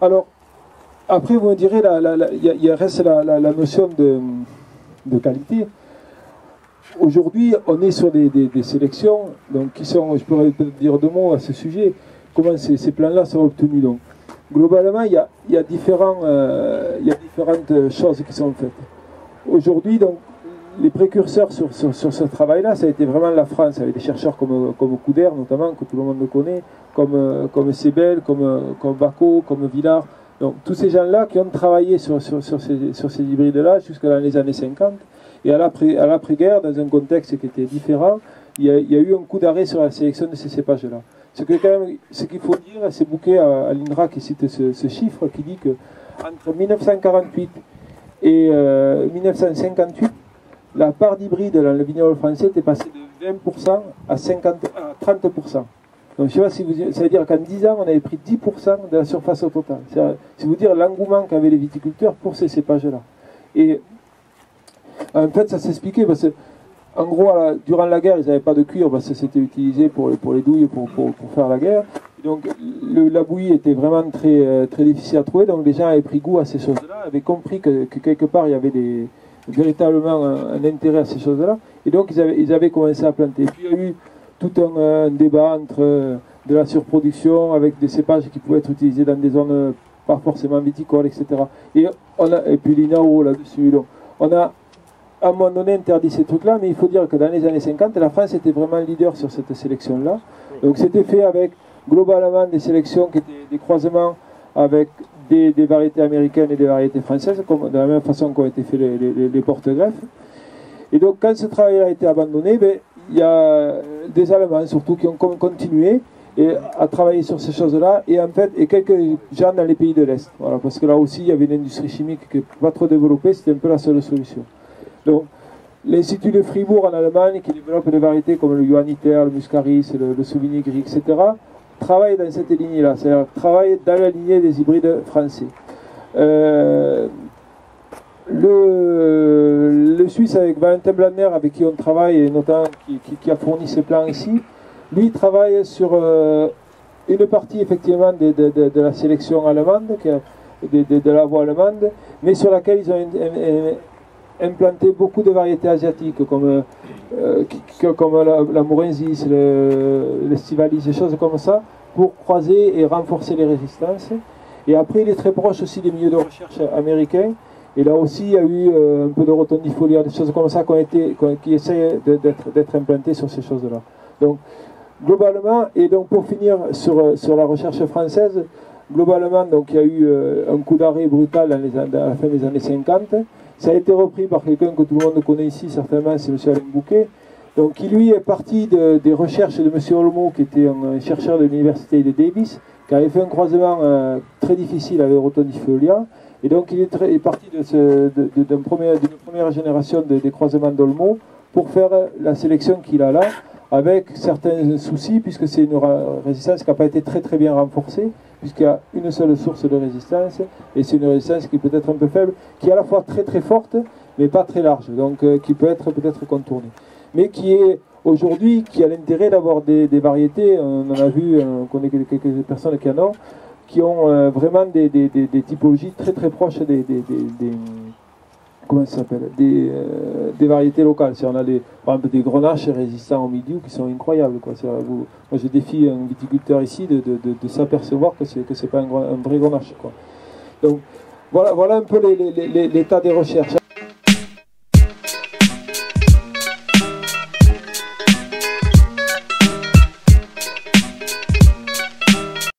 Alors, après, vous me direz, il reste la notion de qualité. Aujourd'hui, on est sur des sélections donc, qui sont, je pourrais peut-être dire deux mots à ce sujet, comment ces plans-là sont obtenus. Donc, globalement, il y a différentes choses qui sont faites. Aujourd'hui, donc, les précurseurs sur ce travail-là, ça a été vraiment la France, avec des chercheurs comme Couder, notamment, que tout le monde connaît, comme Sebel, comme Bacot, comme Villard. Donc, tous ces gens-là qui ont travaillé sur ces hybrides-là jusqu'à les années 50. Et à l'après-guerre, dans un contexte qui était différent, il y a eu un coup d'arrêt sur la sélection de ces cépages-là. Ce qu'il faut dire, c'est Bouquet à l'INRA qui cite ce chiffre, qui dit que entre 1948 et 1958, la part d'hybride dans le vignoble français était passée de 20% à 30%. Donc je sais pas si ça veut dire qu'en 10 ans, on avait pris 10% de la surface au total. C'est vous dire l'engouement qu'avaient les viticulteurs pour ces cépages-là. Et en fait, ça s'expliquait parce que, en gros, durant la guerre, ils n'avaient pas de cuir parce que c'était utilisé pour les douilles, pour faire la guerre. Donc la bouillie était vraiment très difficile à trouver. Donc les gens avaient pris goût à ces choses-là, avaient compris que quelque part, il y avait véritablement un intérêt à ces choses-là. Et donc ils avaient commencé à planter. Et puis il y a eu tout un débat entre de la surproduction avec des cépages qui pouvaient être utilisés dans des zones pas forcément viticoles, etc. Et puis l'INAO là-dessus. Donc on a à un moment donné interdit ces trucs-là, mais il faut dire que dans les années 50, la France était vraiment leader sur cette sélection-là. Donc c'était fait avec globalement des sélections qui étaient des croisements avec des variétés américaines et des variétés françaises, comme, de la même façon qu'ont été faits les porte-greffes. Et donc quand ce travail a été abandonné, il y a des Allemands surtout qui ont continué à travailler sur ces choses-là, et quelques gens dans les pays de l'Est. Voilà, parce que là aussi, il y avait une industrie chimique qui n'était pas trop développée, c'était un peu la seule solution. Donc, l'Institut de Fribourg en Allemagne, qui développe des variétés comme le Johanniter, le Muscaris, le Sauvigny gris, etc., travaille dans cette lignée-là, c'est-à-dire travaille dans la lignée des hybrides français. Le Suisse, avec Valentin Blandner, avec qui on travaille, et notamment qui a fourni ces plans ici, lui travaille sur une partie effectivement de la sélection allemande, de la voie allemande, mais sur laquelle ils ont implanté beaucoup de variétés asiatiques, comme la Mourensis, l'Estivalis, des choses comme ça, pour croiser et renforcer les résistances. Et après, il est très proche aussi des milieux de recherche américains. Et là aussi, il y a eu un peu de rotondifolia, des choses comme ça qui essaient d'être implantées sur ces choses-là. Donc, globalement, et donc pour finir sur la recherche française, globalement, donc, il y a eu un coup d'arrêt brutal à la fin des années 50. Ça a été repris par quelqu'un que tout le monde connaît ici, certainement, c'est M. Alain Bouquet. Donc, qui lui est parti des recherches de M. Olmo, qui était un chercheur de l'université de Davis, qui avait fait un croisement très difficile avec rotondifolia. Et donc, il est parti d'une première génération des croisements d'Olmo pour faire la sélection qu'il a là, avec certains soucis, puisque c'est une résistance qui n'a pas été très bien renforcée, puisqu'il y a une seule source de résistance, et c'est une résistance qui peut être un peu faible, qui est à la fois très forte, mais pas très large, donc qui peut être peut-être contournée. Mais qui est aujourd'hui, qui a l'intérêt d'avoir des variétés, on en a vu, on connaît quelques personnes qui en ont, qui ont vraiment des typologies très proches comment ça s'appelle, des variétés locales. On a par exemple des grenaches résistants au milieu qui sont incroyables, quoi. Moi je défie un viticulteur ici de s'apercevoir que c'est pas un vrai grenache, quoi. Donc voilà un peu l'état des recherches.